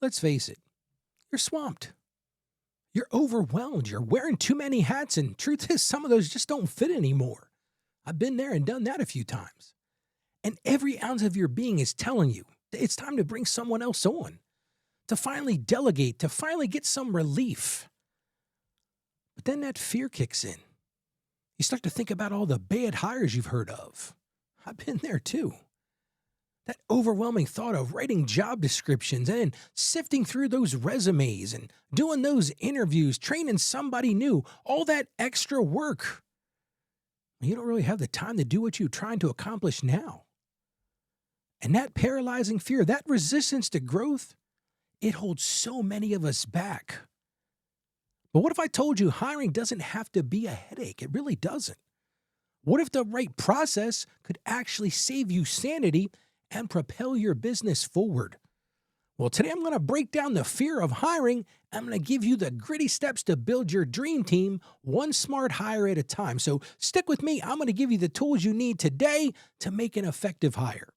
Let's face it, you're swamped. You're overwhelmed. You're wearing too many hats, and truth is, some of those just don't fit anymore. I've been there and done that a few times. And every ounce of your being is telling you that it's time to bring someone else on, to finally delegate, to finally get some relief. But then that fear kicks in. You start to think about all the bad hires you've heard of. I've been there too. That overwhelming thought of writing job descriptions and then sifting through those resumes and doing those interviews, training somebody new, all that extra work. You don't really have the time to do what you're trying to accomplish now. And that paralyzing fear, that resistance to growth, it holds so many of us back. But what if I told you hiring doesn't have to be a headache? It really doesn't. What if the right process could actually save you sanity and propel your business forward? Well, today I'm going to break down the fear of hiring. I'm going to give you the gritty steps to build your dream team, one smart hire at a time. So stick with me. I'm going to give you the tools you need today to make an effective hire.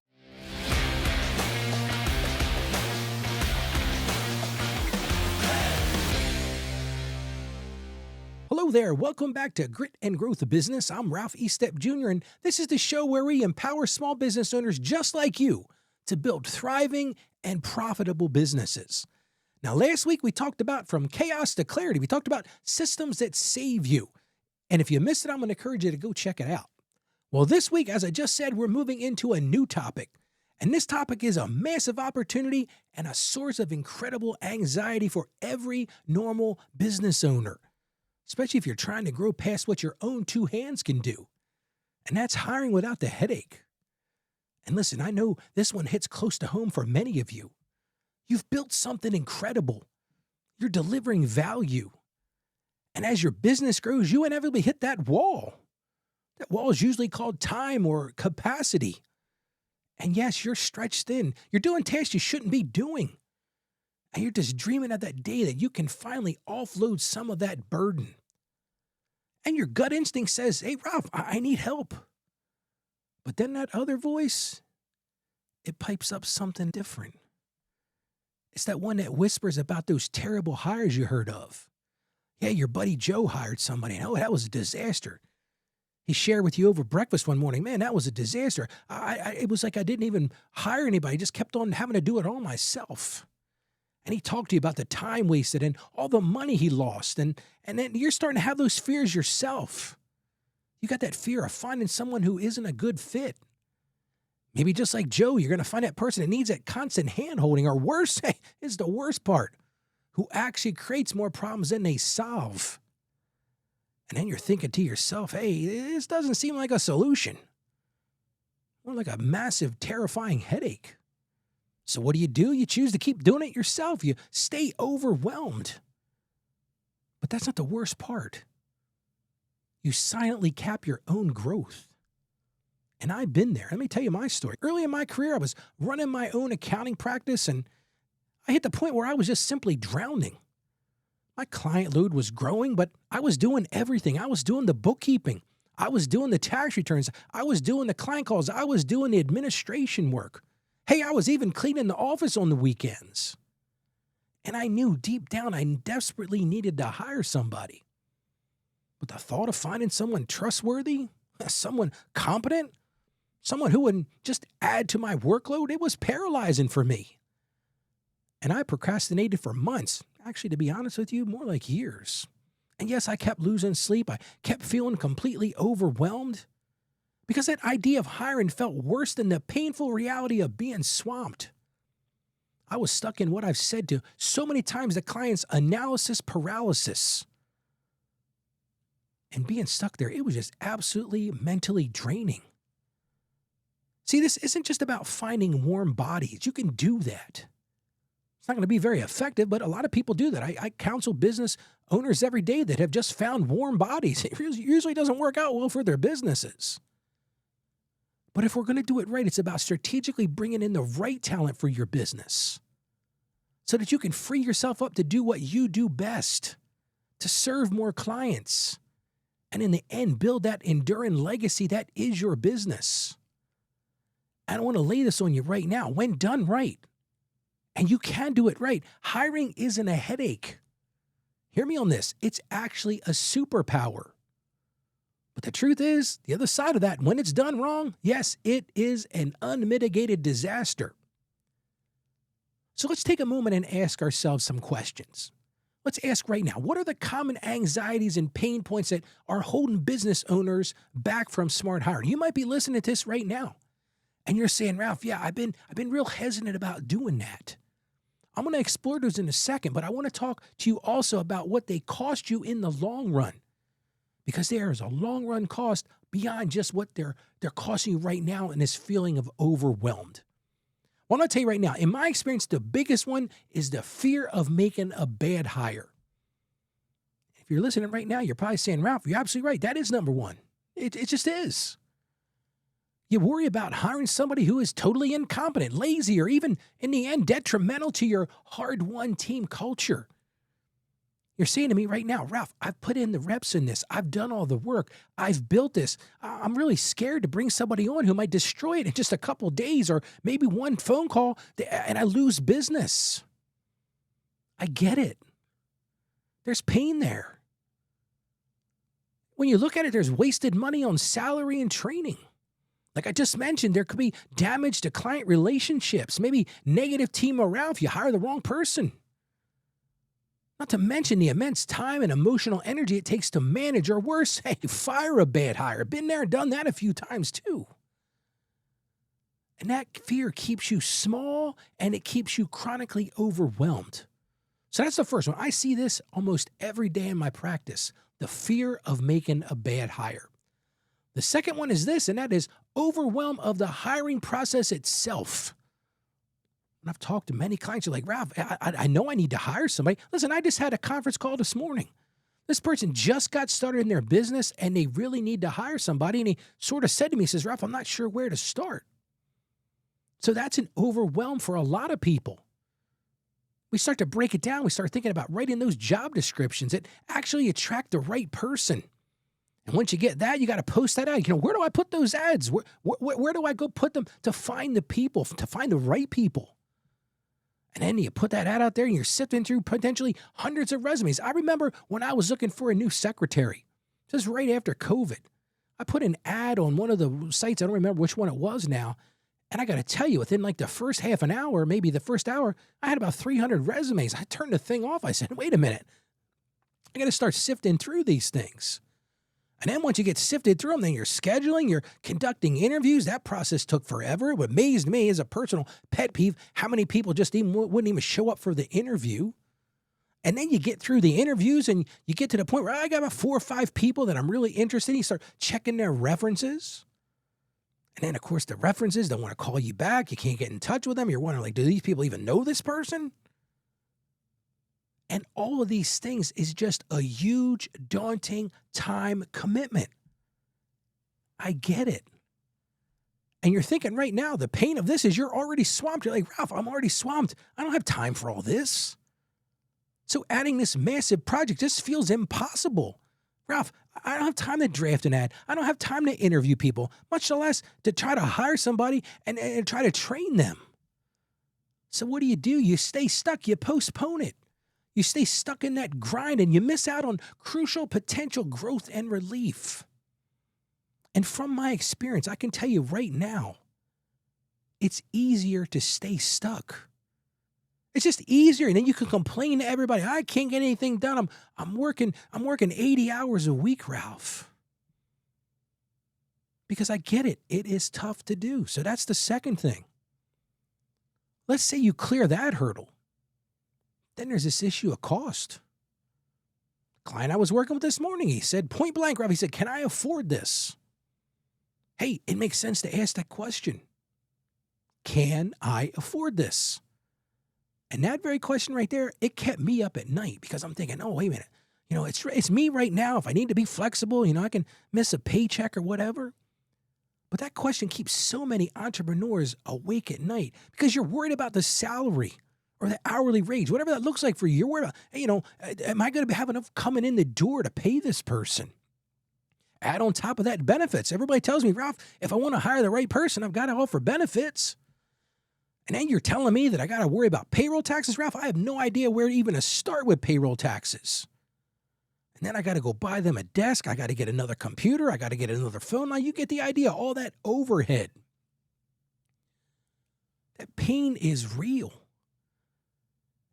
Hello there. Welcome back to Grit and Growth Business. I'm Ralph Estep Jr., and this is the show where we empower small business owners just like you to build thriving and profitable businesses. Now, last week we talked about from chaos to clarity. We talked about systems that save you. And if you missed it, I'm going to encourage you to go check it out. Well, this week, as I just said, we're moving into a new topic. And this topic is a massive opportunity and a source of incredible anxiety for every normal business owner, especially if you're trying to grow past what your own two hands can do. And that's hiring without the headache. And listen, I know this one hits close to home for many of you. You've built something incredible. You're delivering value. And as your business grows, you inevitably hit that wall. That wall is usually called time or capacity. And yes, you're stretched thin. You're doing tasks you shouldn't be doing. And you're just dreaming of that day that you can finally offload some of that burden. And your gut instinct says, hey, Ralph, I need help. But then that other voice, it pipes up something different. It's that one that whispers about those terrible hires you heard of. Yeah, your buddy Joe hired somebody, and oh, that was a disaster. He shared with you over breakfast one morning, man, that was a disaster. It was like I didn't even hire anybody. I just kept on having to do it all myself. And he talked to you about the time wasted and all the money he lost. And then you're starting to have those fears yourself. You got that fear of finding someone who isn't a good fit. Maybe just like Joe, you're going to find that person that needs that constant hand-holding, or worse, is the worst part, who actually creates more problems than they solve. And then you're thinking to yourself, hey, this doesn't seem like a solution. More like a massive, terrifying headache. So what do? You choose to keep doing it yourself. You stay overwhelmed. But that's not the worst part. You silently cap your own growth. And I've been there. Let me tell you my story. Early in my career, I was running my own accounting practice, and I hit the point where I was just simply drowning. My client load was growing, but I was doing everything. I was doing the bookkeeping. I was doing the tax returns. I was doing the client calls. I was doing the administration work. Hey, I was even cleaning the office on the weekends. And I knew deep down I desperately needed to hire somebody. But the thought of finding someone trustworthy, someone competent, someone who would just add to my workload, it was paralyzing for me. And I procrastinated for months. Actually, to be honest with you, more like years. And yes, I kept losing sleep. I kept feeling completely overwhelmed because that idea of hiring felt worse than the painful reality of being swamped. I was stuck in what I've said to so many times, the client's analysis paralysis. And being stuck there, it was just absolutely mentally draining. See, this isn't just about finding warm bodies. You can do that. It's not going to be very effective, but a lot of people do that. I counsel business owners every day that have just found warm bodies. It usually doesn't work out well for their businesses. But if we're going to do it right, it's about strategically bringing in the right talent for your business so that you can free yourself up to do what you do best, to serve more clients, and in the end, build that enduring legacy that is your business. I want to lay this on you right now. When done right, And you can do it right. Hiring isn't a headache. Hear me on this. It's actually a superpower. But the truth is, the other side of that, when it's done wrong, yes, it is an unmitigated disaster. So let's take a moment and ask ourselves some questions. Let's ask right now, what are the common anxieties and pain points that are holding business owners back from smart hiring? You might be listening to this right now, and you're saying, Ralph, yeah, I've been real hesitant about doing that. I'm going to explore those in a second, but I want to talk to you also about what they cost you in the long run, because there is a long run cost beyond just what they're costing you right now in this feeling of overwhelmed. Well, I'm going to tell you right now, in my experience, the biggest one is the fear of making a bad hire. If you're listening right now, you're probably saying, Ralph, you're absolutely right. That is number one. It just is. You worry about hiring somebody who is totally incompetent, lazy, or even, in the end, detrimental to your hard-won team culture. You're saying to me right now, Ralph, I've put in the reps in this. I've done all the work. I've built this. I'm really scared to bring somebody on who might destroy it in just a couple days or maybe one phone call and I lose business. I get it. There's pain there. When you look at it, there's wasted money on salary and training. Like I just mentioned, there could be damage to client relationships, maybe negative team morale if you hire the wrong person. Not to mention the immense time and emotional energy it takes to manage, or worse, hey, fire a bad hire. Been there and done that a few times too. And that fear keeps you small and it keeps you chronically overwhelmed. So that's the first one. I see this almost every day in my practice, the fear of making a bad hire. The second one is this, and that is overwhelm of the hiring process itself. And I've talked to many clients who are like, Ralph, I know I need to hire somebody. Listen, I just had a conference call this morning. This person just got started in their business and they really need to hire somebody. And he sort of said to me, he says, Ralph, I'm not sure where to start. So that's an overwhelm for a lot of people. We start to break it down. We start thinking about writing those job descriptions that actually attract the right person. And once you get that, you got to post that out. Where do I put those ads? Where do I go put them to find the people, to find the right people? And then you put that ad out there and you're sifting through potentially hundreds of resumes. I remember when I was looking for a new secretary, just right after COVID, I put an ad on one of the sites. I don't remember which one it was now. And I got to tell you, within like the first half an hour, maybe the first hour, I had about 300 resumes. I turned the thing off. I said, wait a minute. I got to start sifting through these things. And then once you get sifted through them, then you're scheduling, you're conducting interviews. That process took forever. It amazed me as a personal pet peeve how many people just wouldn't even show up for the interview. And then you get through the interviews and you get to the point where I got about 4 or 5 people that I'm really interested in. You start checking their references. And then, of course, the references don't want to call you back. You can't get in touch with them. You're wondering, like, do these people even know this person? And all of these things is just a huge, daunting time commitment. I get it. And you're thinking right now, the pain of this is you're already swamped. You're like, Ralph, I'm already swamped. I don't have time for all this. So adding this massive project just feels impossible. Ralph, I don't have time to draft an ad. I don't have time to interview people, much less to try to hire somebody and try to train them. So what do? You stay stuck. You postpone it. You stay stuck in that grind and you miss out on crucial potential growth and relief. And from my experience, I can tell you right now, it's easier to stay stuck. It's just easier. And then you can complain to everybody, I can't get anything done. I'm working 80 hours a week, Ralph. Because I get it. It is tough to do. So that's the second thing. Let's say you clear that hurdle. Then there's this issue of cost. Client I was working with this morning, he said point blank, Ralph, he said, can I afford this? Hey, it makes sense to ask that question. Can I afford this? And that very question right there, it kept me up at night because I'm thinking, oh, wait a minute. It's me right now. If I need to be flexible, I can miss a paycheck or whatever. But that question keeps so many entrepreneurs awake at night because you're worried about the salary or the hourly wage, whatever that looks like for you. You're worried about, am I going to have enough coming in the door to pay this person? Add on top of that benefits. Everybody tells me, Ralph, if I want to hire the right person, I've got to offer benefits. And then you're telling me that I got to worry about payroll taxes, Ralph? I have no idea where even to start with payroll taxes. And then I got to go buy them a desk. I got to get another computer. I got to get another phone line. You get the idea, all that overhead. That pain is real.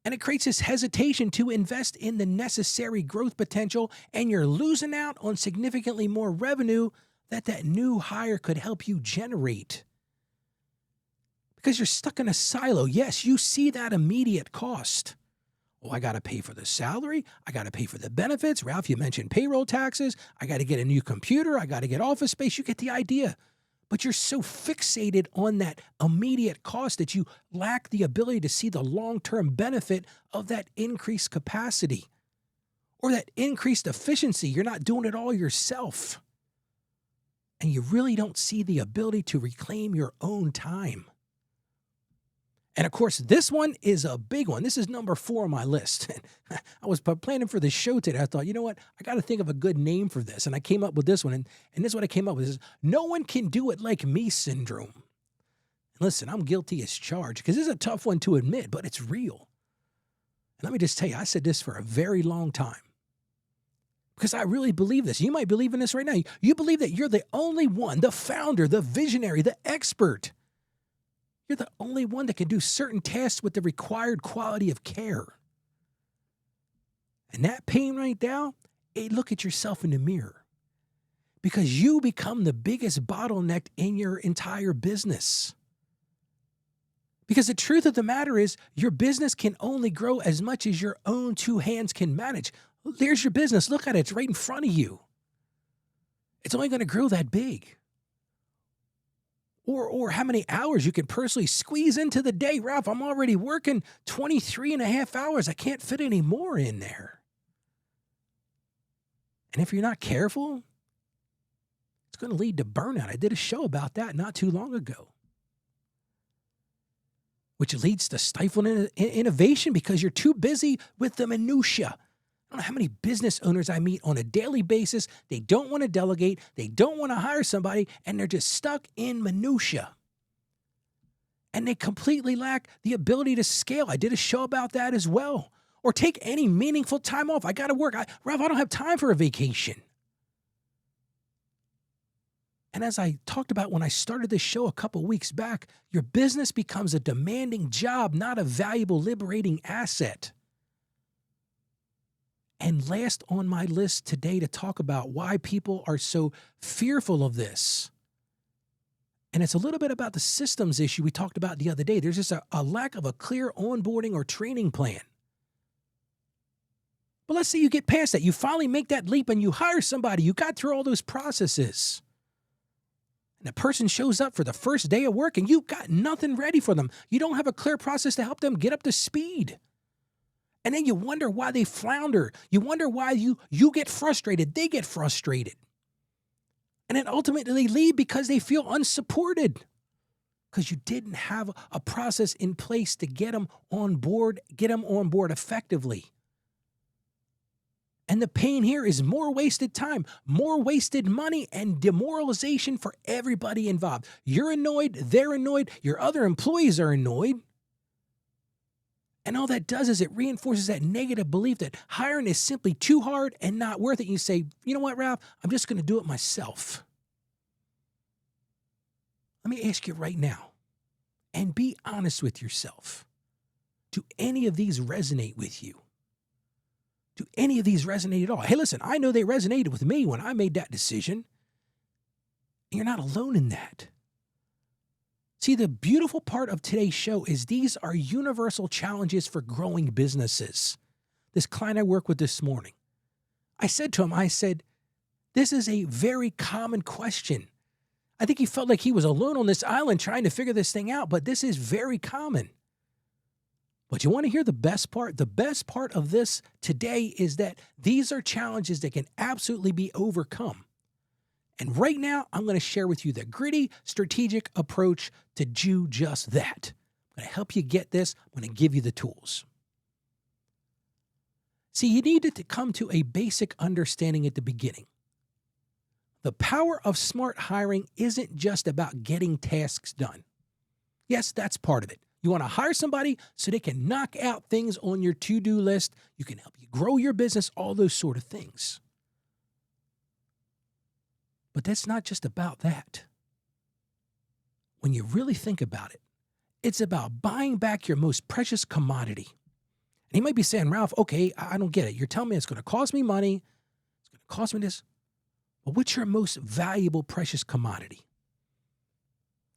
And it creates this hesitation to invest in the necessary growth potential, and you're losing out on significantly more revenue that new hire could help you generate. Because you're stuck in a silo. Yes, you see that immediate cost. Oh, I got to pay for the salary. I got to pay for the benefits. Ralph, you mentioned payroll taxes. I got to get a new computer. I got to get office space. You get the idea. But you're so fixated on that immediate cost that you lack the ability to see the long-term benefit of that increased capacity or that increased efficiency. You're not doing it all yourself. And you really don't see the ability to reclaim your own time. And of course, this one is a big one. This is number 4 on my list. I was planning for this show today. I thought, you know what? I got to think of a good name for this. And I came up with this one. And this is what I came up with. This is no one can do it like me syndrome. And listen, I'm guilty as charged because this is a tough one to admit, but it's real. And let me just tell you, I said this for a very long time because I really believe this. You might believe in this right now. You believe that you're the only one, the founder, the visionary, the expert. You're the only one that can do certain tasks with the required quality of care. And that pain right now, look at yourself in the mirror because you become the biggest bottleneck in your entire business. Because the truth of the matter is your business can only grow as much as your own 2 hands can manage. There's your business. Look at it. It's right in front of you. It's only going to grow that big. Or how many hours you can personally squeeze into the day. Ralph, I'm already working 23 and a half hours. I can't fit any more in there. And if you're not careful, it's going to lead to burnout. I did a show about that not too long ago, which leads to stifling innovation because you're too busy with the minutia. I don't know how many business owners I meet on a daily basis. They don't want to delegate. They don't want to hire somebody, and they're just stuck in minutia. And they completely lack the ability to scale. I did a show about that as well. Or take any meaningful time off. I got to work. Ralph, I don't have time for a vacation. And as I talked about when I started this show a couple weeks back, your business becomes a demanding job, not a valuable, liberating asset. And last on my list today to talk about why people are so fearful of this. And it's a little bit about the systems issue we talked about the other day. There's just a lack of a clear onboarding or training plan. But let's say you get past that. You finally make that leap and you hire somebody. You got through all those processes. And the person shows up for the first day of work and you've got nothing ready for them. You don't have a clear process to help them get up to speed. And then you wonder why they flounder. You wonder why you get frustrated. They get frustrated. And then ultimately leave because they feel unsupported. Because you didn't have a process in place to get them on board effectively. And the pain here is more wasted time, more wasted money, and demoralization for everybody involved. You're annoyed, they're annoyed, your other employees are annoyed. And all that does is it reinforces that negative belief that hiring is simply too hard and not worth it. You say, you know what, Ralph? I'm just going to do it myself. Let me ask you right now, and be honest with yourself. Do any of these resonate with you? Do any of these resonate at all? Hey, listen, I know they resonated with me when I made that decision. And you're not alone in that. See, the beautiful part of today's show is these are universal challenges for growing businesses. This client I worked with this morning, I said to him, this is a very common question. I think he felt like he was alone on this island trying to figure this thing out, but this is very common. But you want to hear the best part? The best part of this today is that these are challenges that can absolutely be overcome. And right now, I'm going to share with you the gritty, strategic approach to do just that. I'm going to help you get this. I'm going to give you the tools. See, you needed to come to a basic understanding at the beginning. The power of smart hiring isn't just about getting tasks done. Yes, that's part of it. You want to hire somebody so they can knock out things on your to-do list. You can help you grow your business, all those sort of things. But that's not just about that. When you really think about it, it's about buying back your most precious commodity. And you might be saying, Ralph, okay, I don't get it. You're telling me it's going to cost me money. It's going to cost me this. But what's your most valuable, precious commodity?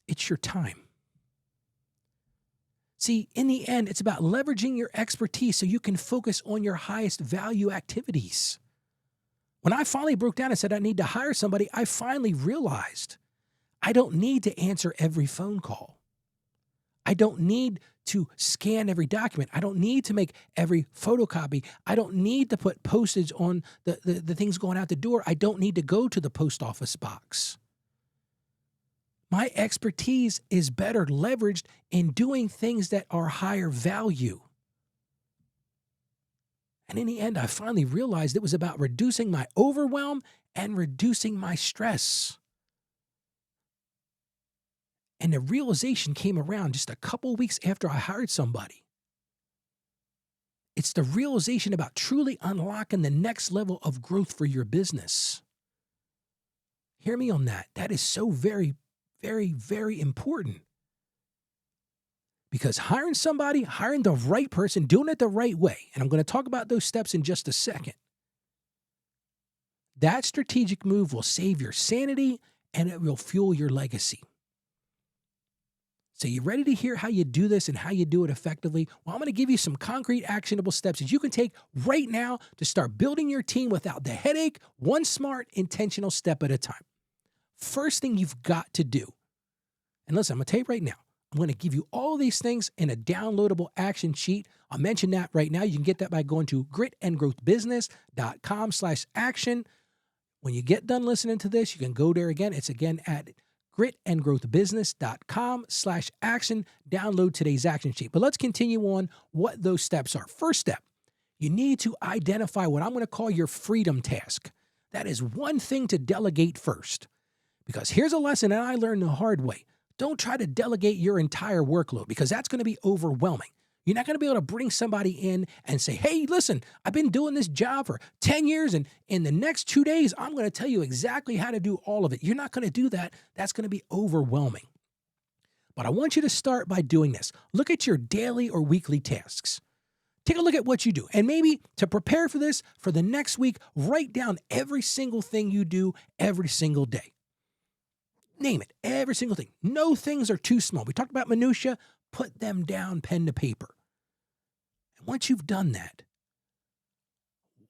It's your time. See, in the end, it's about leveraging your expertise so you can focus on your highest value activities. When I finally broke down and said I need to hire somebody, I finally realized I don't need to answer every phone call. I don't need to scan every document. I don't need to make every photocopy. I don't need to put postage on the things going out the door. I don't need to go to the post office box. My expertise is better leveraged in doing things that are higher value. And in the end, I finally realized it was about reducing my overwhelm and reducing my stress. And the realization came around just a couple weeks after I hired somebody. It's the realization about truly unlocking the next level of growth for your business. Hear me on that. That is so very, very, very important. Because hiring somebody, hiring the right person, doing it the right way, and I'm going to talk about those steps in just a second, that strategic move will save your sanity and it will fuel your legacy. So you ready to hear how you do this and how you do it effectively? Well, I'm going to give you some concrete, actionable steps that you can take right now to start building your team without the headache, one smart, intentional step at a time. First thing you've got to do, and listen, I'm going to tell you right now, I'm going to give you all these things in a downloadable action sheet. I'll mention that right now. You can get that by going to gritandgrowthbusiness.com/action. When you get done listening to this, you can go there again. It's again at gritandgrowthbusiness.com/action. Download today's action sheet. But let's continue on what those steps are. First step, you need to identify what I'm going to call your freedom task. That is one thing to delegate first. Because here's a lesson that I learned the hard way. Don't try to delegate your entire workload because that's going to be overwhelming. You're not going to be able to bring somebody in and say, hey, listen, I've been doing this job for 10 years, and in the next 2 days, I'm going to tell you exactly how to do all of it. You're not going to do that. That's going to be overwhelming. But I want you to start by doing this. Look at your daily or weekly tasks. Take a look at what you do. And maybe to prepare for this, for the next week, write down every single thing you do every single day. Name it, every single thing. No things are too small. We talked about minutia. Put them down pen to paper. And once you've done that,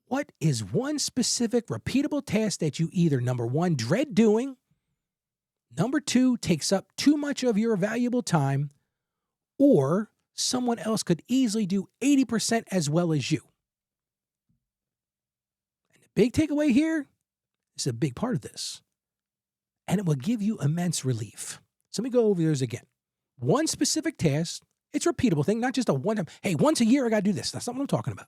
what is one specific repeatable task that you either, number one, dread doing, number two, takes up too much of your valuable time, or someone else could easily do 80% as well as you? And the big takeaway here is a big part of this. And it will give you immense relief. So let me go over those again. One specific task, it's a repeatable thing, not just a one-time, hey, once a year I got to do this. That's not what I'm talking about.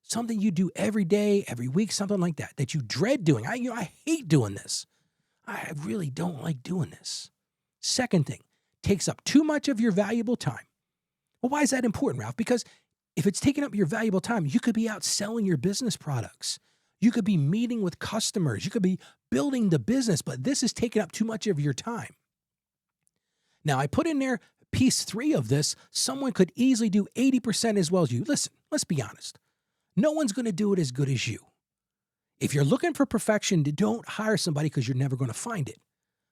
Something you do every day, every week, something like that, that you dread doing. I hate doing this. I really don't like doing this. Second thing, takes up too much of your valuable time. Well, why is that important, Ralph? Because if it's taking up your valuable time, you could be out selling your business products. You could be meeting with customers. You could be building the business, but this is taking up too much of your time. Now, I put in there piece 3 of this. Someone could easily do 80% as well as you. Listen, let's be honest. No one's going to do it as good as you. If you're looking for perfection, don't hire somebody because you're never going to find it.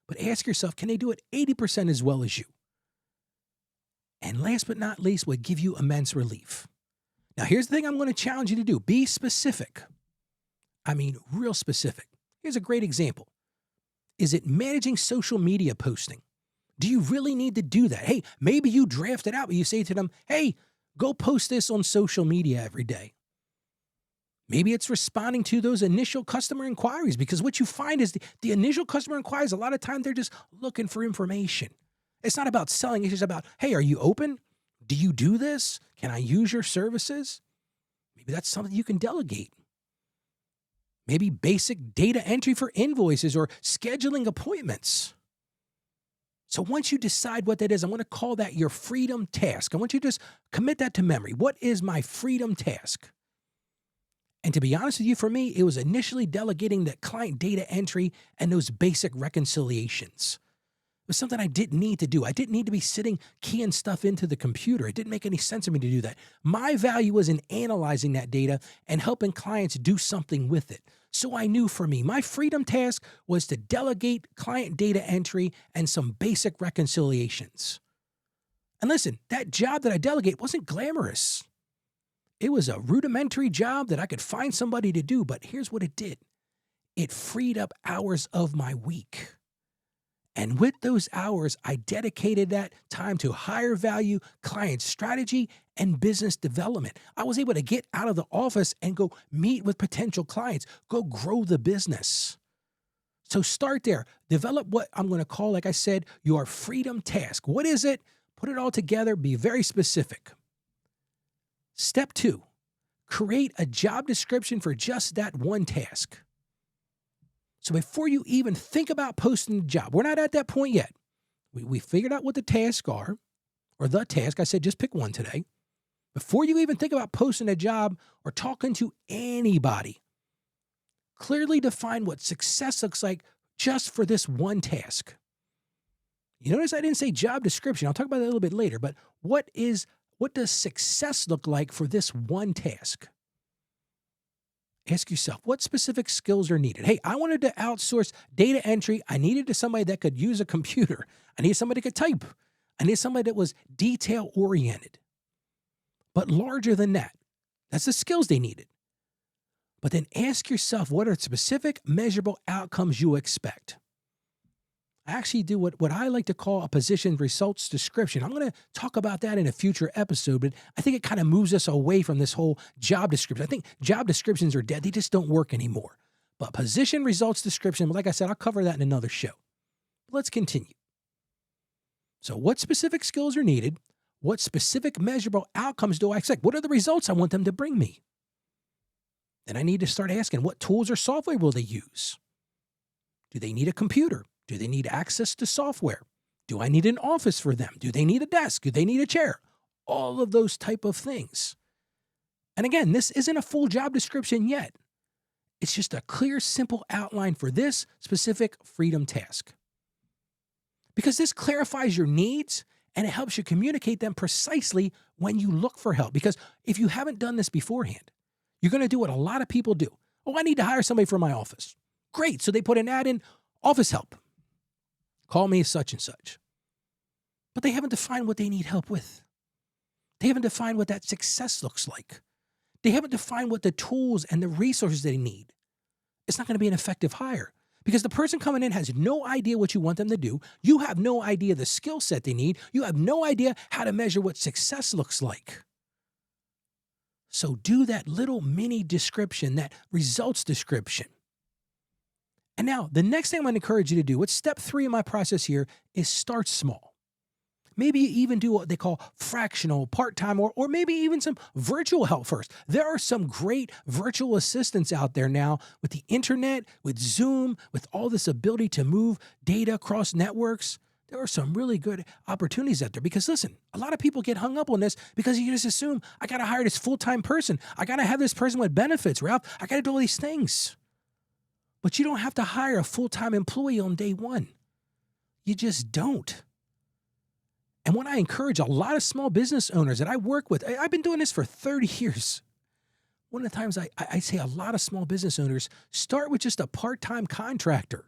But ask yourself, can they do it 80% as well as you? And last but not least, would give you immense relief. Now, here's the thing I'm going to challenge you to do. Be specific. I mean, real specific. Here's a great example. Is it managing social media posting? Do you really need to do that? Hey, maybe you draft it out, but you say to them, hey, go post this on social media every day. Maybe it's responding to those initial customer inquiries, because what you find is the initial customer inquiries, a lot of time they're just looking for information. It's not about selling. It's just about, hey, are you open? Do you do this? Can I use your services? Maybe that's something you can delegate. Maybe basic data entry for invoices or scheduling appointments. So once you decide what that is, I'm going to call that your freedom task. I want you to just commit that to memory. What is my freedom task? And to be honest with you, for me, it was initially delegating that client data entry and those basic reconciliations. It was something I didn't need to do. I didn't need to be sitting keying stuff into the computer. It didn't make any sense to me to do that. My value was in analyzing that data and helping clients do something with it. So I knew for me, my freedom task was to delegate client data entry and some basic reconciliations. And listen, that job that I delegate wasn't glamorous. It was a rudimentary job that I could find somebody to do, but here's what it did. It freed up hours of my week. And with those hours, I dedicated that time to higher value client strategy and business development. I was able to get out of the office and go meet with potential clients, go grow the business. So start there. Develop what I'm going to call, like I said, your freedom task. What is it? Put it all together. Be very specific. Step 2, create a job description for just that one task. So before you even think about posting the job, we're not at that point yet. We figured out what the tasks are, or the task. I said just pick one today. Before you even think about posting a job or talking to anybody, clearly define what success looks like just for this one task. You notice I didn't say job description. I'll talk about that a little bit later, but what does success look like for this one task? Ask yourself, what specific skills are needed? Hey, I wanted to outsource data entry. I needed somebody that could use a computer. I needed somebody that could type. I needed somebody that was detail-oriented. But larger than that, that's the skills they needed. But then ask yourself, what are specific, measurable outcomes you expect? I actually do what I like to call a position results description. I'm going to talk about that in a future episode, but I think it kind of moves us away from this whole job description. I think job descriptions are dead. They just don't work anymore. But position results description, like I said, I'll cover that in another show. Let's continue. So what specific skills are needed? What specific measurable outcomes do I expect? What are the results I want them to bring me? Then I need to start asking, what tools or software will they use? Do they need a computer? Do they need access to software? Do I need an office for them? Do they need a desk? Do they need a chair? All of those type of things. And again, this isn't a full job description yet. It's just a clear, simple outline for this specific freedom task. Because this clarifies your needs and it helps you communicate them precisely when you look for help. Because if you haven't done this beforehand, you're going to do what a lot of people do. Oh, I need to hire somebody for my office. Great. So they put an ad in, office help. Call me such and such. But they haven't defined what they need help with. They haven't defined what that success looks like. They haven't defined what the tools and the resources they need. It's not going to be an effective hire because the person coming in has no idea what you want them to do. You have no idea the skill set they need. You have no idea how to measure what success looks like. So do that little mini description, that results description. And now, the next thing I'm going to encourage you to do, what's step 3 in my process here, is start small. Maybe you even do what they call fractional, part-time, or maybe even some virtual help first. There are some great virtual assistants out there now with the internet, with Zoom, with all this ability to move data across networks. There are some really good opportunities out there because listen, a lot of people get hung up on this because you just assume, I got to hire this full-time person. I got to have this person with benefits, Ralph. I got to do all these things. But you don't have to hire a full-time employee on day one. You just don't. And when I encourage a lot of small business owners that I work with, I've been doing this for 30 years. One of the times I say a lot of small business owners start with just a part-time contractor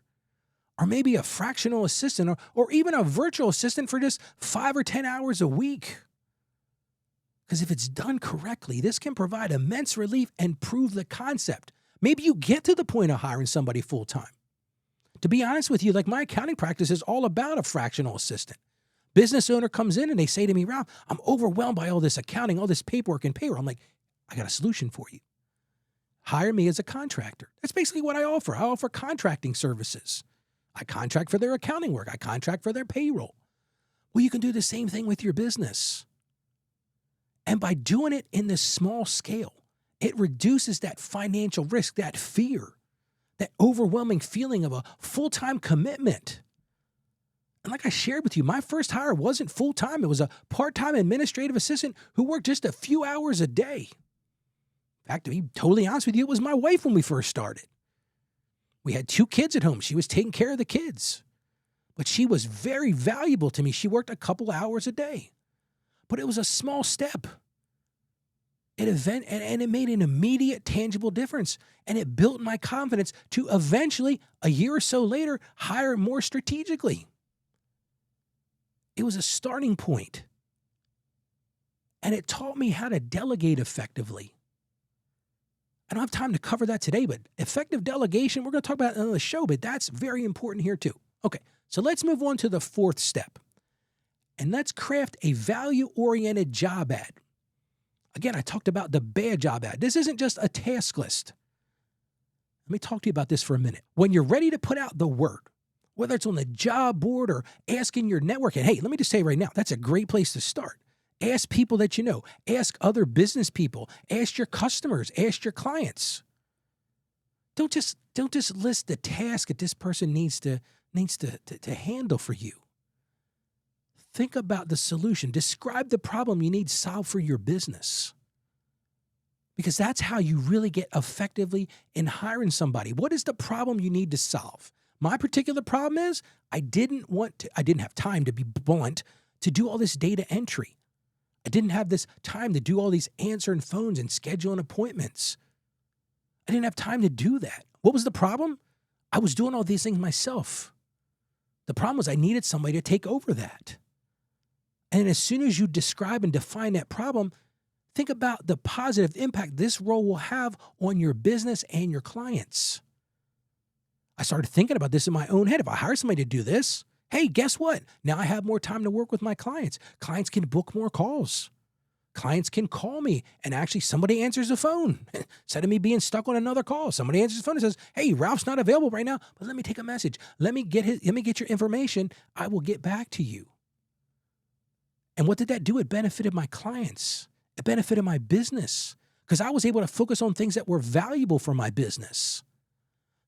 or maybe a fractional assistant or even a virtual assistant for just 5 or 10 hours a week. Because if it's done correctly, this can provide immense relief and prove the concept. Maybe you get to the point of hiring somebody full-time. To be honest with you, like my accounting practice is all about a fractional assistant. Business owner comes in and they say to me, Ralph, I'm overwhelmed by all this accounting, all this paperwork and payroll. I'm like, I got a solution for you. Hire me as a contractor. That's basically what I offer. I offer contracting services. I contract for their accounting work. I contract for their payroll. Well, you can do the same thing with your business. And by doing it in this small scale, it reduces that financial risk, that fear, that overwhelming feeling of a full-time commitment. And like I shared with you, my first hire wasn't full-time. It was a part-time administrative assistant who worked just a few hours a day. In fact, to be totally honest with you, it was my wife when we first started. We had 2 kids at home. She was taking care of the kids. But she was very valuable to me. She worked a couple hours a day. But it was a small step. And it made an immediate, tangible difference. And it built my confidence to eventually, a year or so later, hire more strategically. It was a starting point. And it taught me how to delegate effectively. I don't have time to cover that today, but effective delegation, we're going to talk about it on the show, but that's very important here too. Okay, so let's move on to the 4th step. And let's craft a value-oriented job ad. Again, I talked about the bad job ad. This isn't just a task list. Let me talk to you about this for a minute. When you're ready to put out the word, whether it's on the job board or asking your network, and hey, let me just say right now, that's a great place to start. Ask people that you know. Ask other business people. Ask your customers. Ask your clients. Don't just list the task that this person needs to handle for you. Think about the solution. Describe the problem you need solved for your business. Because that's how you really get effectively in hiring somebody. What is the problem you need to solve? My particular problem is I didn't have time, to be blunt, to do all this data entry. I didn't have this time to do all these answering phones and scheduling appointments. I didn't have time to do that. What was the problem? I was doing all these things myself. The problem was I needed somebody to take over that. And as soon as you describe and define that problem, think about the positive impact this role will have on your business and your clients. I started thinking about this in my own head. If I hire somebody to do this, hey, guess what? Now I have more time to work with my clients. Clients can book more calls. Clients can call me and actually somebody answers the phone. Instead of me being stuck on another call, somebody answers the phone and says, hey, Ralph's not available right now, but let me take a message. Let me get your information. I will get back to you. And what did that do? It benefited my clients. It benefited my business because I was able to focus on things that were valuable for my business.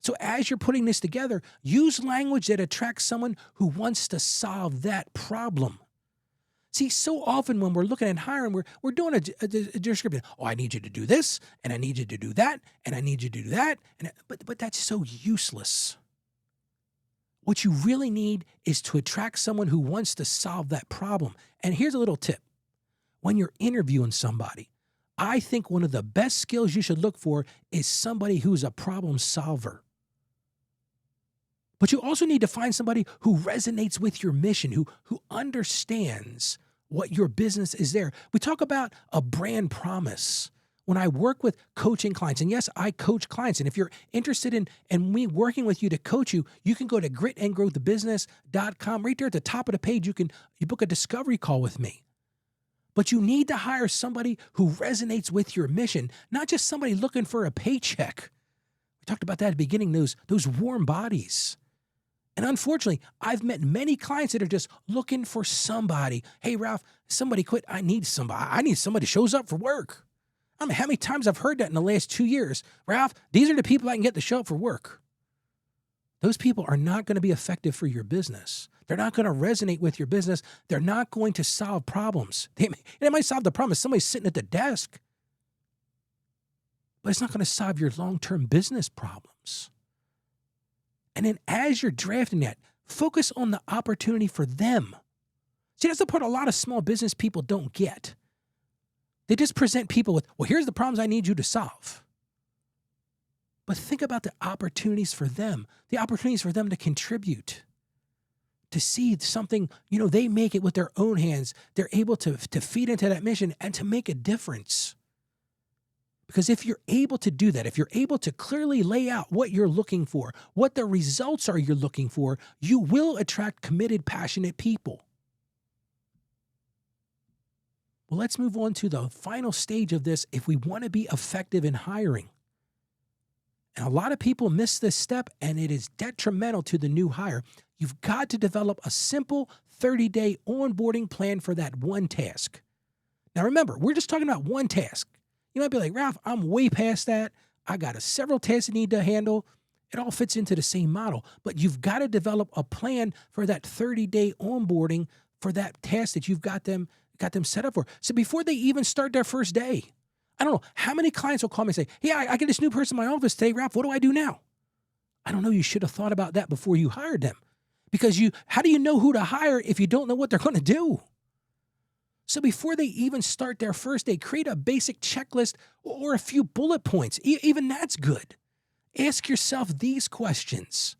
So as you're putting this together, use language that attracts someone who wants to solve that problem. See, so often when we're looking at hiring, we're doing a description. Oh, I need you to do this, and I need you to do that, and I need you to do that. But that's so useless. What you really need is to attract someone who wants to solve that problem. And here's a little tip. When you're interviewing somebody, I think one of the best skills you should look for is somebody who's a problem solver. But you also need to find somebody who resonates with your mission, who understands what your business is there. We talk about a brand promise. When I work with coaching clients, and yes, I coach clients, and if you're interested in me working with you to coach you, you can go to gritandgrowthbusiness.com. Right there at the top of the page, you book a discovery call with me. But you need to hire somebody who resonates with your mission, not just somebody looking for a paycheck. We talked about that at the beginning, those warm bodies. And unfortunately, I've met many clients that are just looking for somebody. Hey, Ralph, somebody quit. I need somebody. I need somebody who shows up for work. I mean, how many times I've heard that in the last 2 years? Ralph, these are the people I can get to show up for work. Those people are not going to be effective for your business. They're not going to resonate with your business. They're not going to solve problems. They might solve the problem if somebody's sitting at the desk, but it's not going to solve your long-term business problems. And then as you're drafting that, focus on the opportunity for them. See, that's the part a lot of small business people don't get. They just present people with, well, here's the problems I need you to solve. But think about the opportunities for them to contribute, to see something, they make it with their own hands. They're able to feed into that mission and to make a difference. Because if you're able to do that, if you're able to clearly lay out what you're looking for, what the results are you're looking for, you will attract committed, passionate people. Well, let's move on to the final stage of this if we want to be effective in hiring. And a lot of people miss this step, and it is detrimental to the new hire. You've got to develop a simple 30-day onboarding plan for that one task. Now, remember, we're just talking about one task. You might be like, Ralph, I'm way past that. I got several tasks I need to handle. It all fits into the same model, but you've got to develop a plan for that 30-day onboarding for that task that you've got them set up for. So before they even start their first day, I don't know how many clients will call me and say, "Hey, I get this new person in my office today, Ralph. What do I do now?" I don't know. You should have thought about that before you hired them, because how do you know who to hire if you don't know what they're going to do? So before they even start their first day, create a basic checklist or a few bullet points. Even that's good. Ask yourself these questions.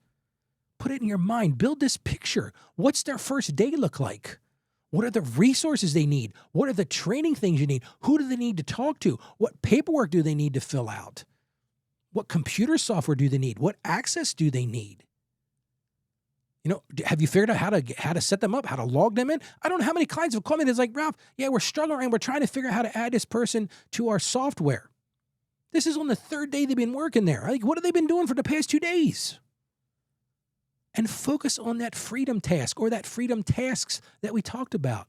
Put it in your mind. Build this picture. What's their first day look like? What are the resources they need? What are the training things you need? Who do they need to talk to? What paperwork do they need to fill out? What computer software do they need? What access do they need? Have you figured out how to set them up, how to log them in? I don't know how many clients have called me that's like, "Ralph, yeah, we're struggling and we're trying to figure out how to add this person to our software." This is on the third day they've been working there. Like, what have they been doing for the past 2 days? And focus on that freedom task or that freedom tasks that we talked about.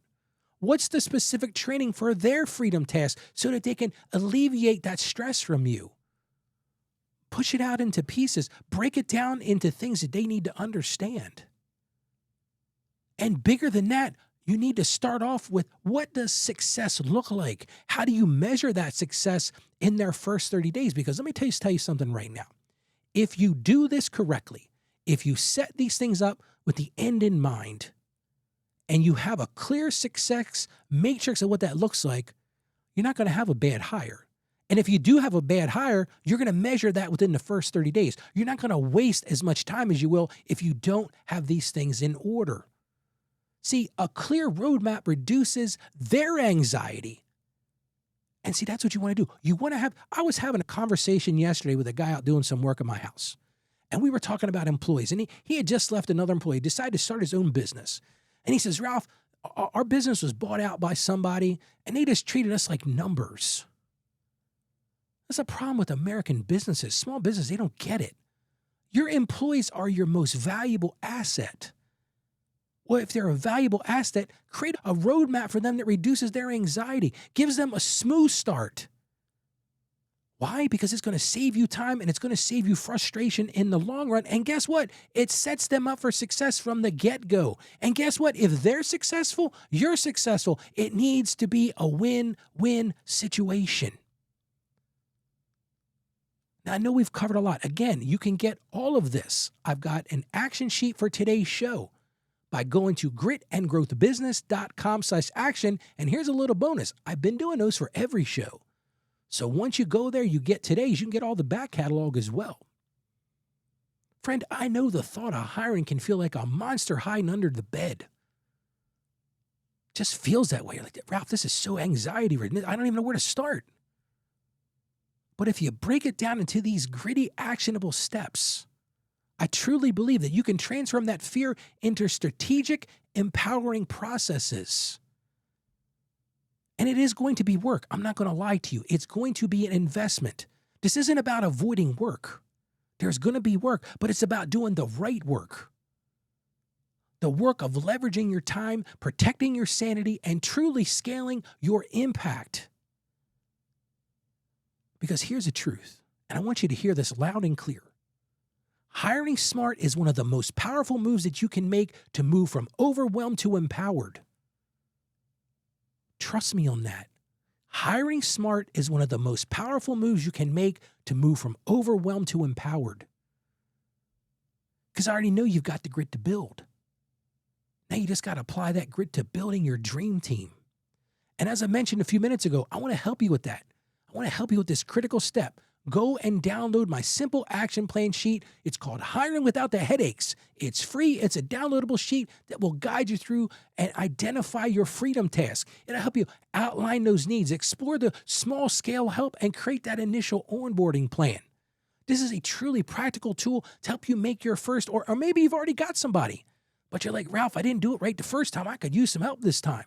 What's the specific training for their freedom task so that they can alleviate that stress from you? Push it out into pieces. Break it down into things that they need to understand. And bigger than that, you need to start off with, what does success look like? How do you measure that success in their first 30 days? Because let me tell you something right now. If you do this correctly, if you set these things up with the end in mind, and you have a clear success matrix of what that looks like, you're not going to have a bad hire. And if you do have a bad hire, you're going to measure that within the first 30 days. You're not going to waste as much time as you will if you don't have these things in order. See, a clear roadmap reduces their anxiety. And see, that's what you want to do. I was having a conversation yesterday with a guy out doing some work at my house. And we were talking about employees. And he had just left another employee, decided to start his own business. And he says, "Ralph, our business was bought out by somebody, and they just treated us like numbers." That's a problem with American businesses. Small business, they don't get it. Your employees are your most valuable asset. Well, if they're a valuable asset, create a roadmap for them that reduces their anxiety, gives them a smooth start. Why? Because it's going to save you time and it's going to save you frustration in the long run. And guess what? It sets them up for success from the get-go. And guess what? If they're successful, you're successful. It needs to be a win-win situation. Now, I know we've covered a lot. Again, you can get all of this. I've got an action sheet for today's show by going to gritandgrowthbusiness.com/action. And here's a little bonus. I've been doing those for every show. So once you go there, you get today's, you can get all the back catalog as well. Friend, I know the thought of hiring can feel like a monster hiding under the bed. Just feels that way. You're like, "Ralph, this is so anxiety-ridden. I don't even know where to start." But if you break it down into these gritty, actionable steps, I truly believe that you can transform that fear into strategic, empowering processes. And it is going to be work. I'm not going to lie to you. It's going to be an investment. This isn't about avoiding work. There's going to be work, but it's about doing the right work. The work of leveraging your time, protecting your sanity, and truly scaling your impact. Because here's the truth, and I want you to hear this loud and clear. Hiring smart is one of the most powerful moves that you can make to move from overwhelmed to empowered. Trust me on that. Hiring smart is one of the most powerful moves you can make to move from overwhelmed to empowered. Because I already know you've got the grit to build. Now you just got to apply that grit to building your dream team. And as I mentioned a few minutes ago, I want to help you with that. I want to help you with this critical step. Go and download my simple action plan sheet. It's called Hiring Without the Headaches. It's free. It's a downloadable sheet that will guide you through and identify your freedom task. It'll help you outline those needs, explore the small scale help, and create that initial onboarding plan. This is a truly practical tool to help you make your first, or maybe you've already got somebody, but you're like, "Ralph, I didn't do it right the first time. I could use some help this time."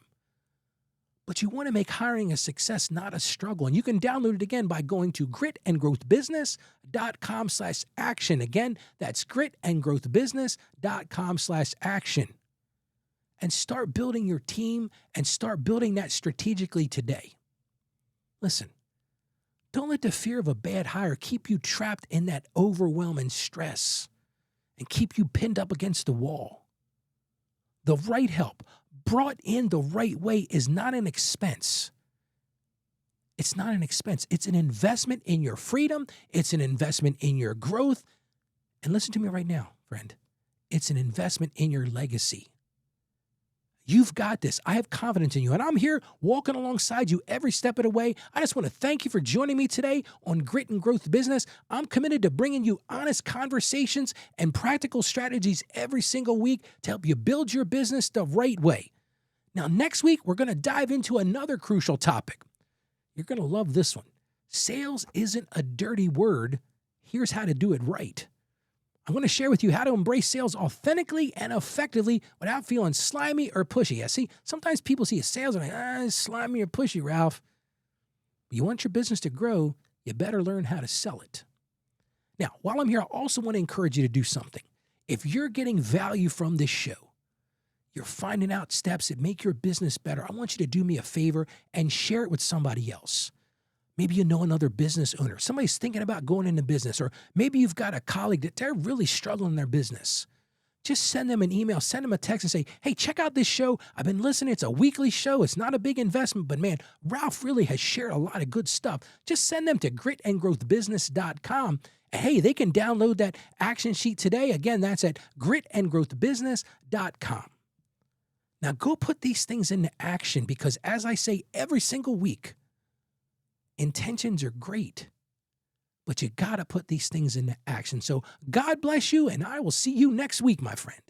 But you want to make hiring a success, not a struggle. And you can download it again by going to gritandgrowthbusiness.com/action. Again, that's gritandgrowthbusiness.com/action. And start building your team and start building that strategically today. Listen, Don't let the fear of a bad hire keep you trapped in that overwhelm and stress and keep you pinned up against the wall. The right help, brought in the right way, is not an expense. It's not an expense. It's an investment in your freedom. It's an investment in your growth. And listen to me right now, friend. It's an investment in your legacy. You've got this. I have confidence in you, and I'm here walking alongside you every step of the way. I just want to thank you for joining me today on Grit and Growth Business. I'm committed to bringing you honest conversations and practical strategies every single week to help you build your business the right way. Now, next week, we're going to dive into another crucial topic. You're going to love this one. Sales isn't a dirty word. Here's how to do it right. I'm going to share with you how to embrace sales authentically and effectively without feeling slimy or pushy. Yeah, see, sometimes people see a sales and it's slimy or pushy, Ralph. But you want your business to grow, you better learn how to sell it. Now, while I'm here, I also want to encourage you to do something. If you're getting value from this show, you're finding out steps that make your business better, I want you to do me a favor and share it with somebody else. Maybe you know another business owner. Somebody's thinking about going into business, or maybe you've got a colleague that they're really struggling in their business. Just send them an email, send them a text and say, hey, check out this show. I've been listening. It's a weekly show. It's not a big investment, but man, Ralph really has shared a lot of good stuff. Just send them to gritandgrowthbusiness.com. And hey, they can download that action sheet today. Again, that's at gritandgrowthbusiness.com. Now go put these things into action because as I say every single week, intentions are great, but you got to put these things into action. So God bless you, and I will see you next week, my friend.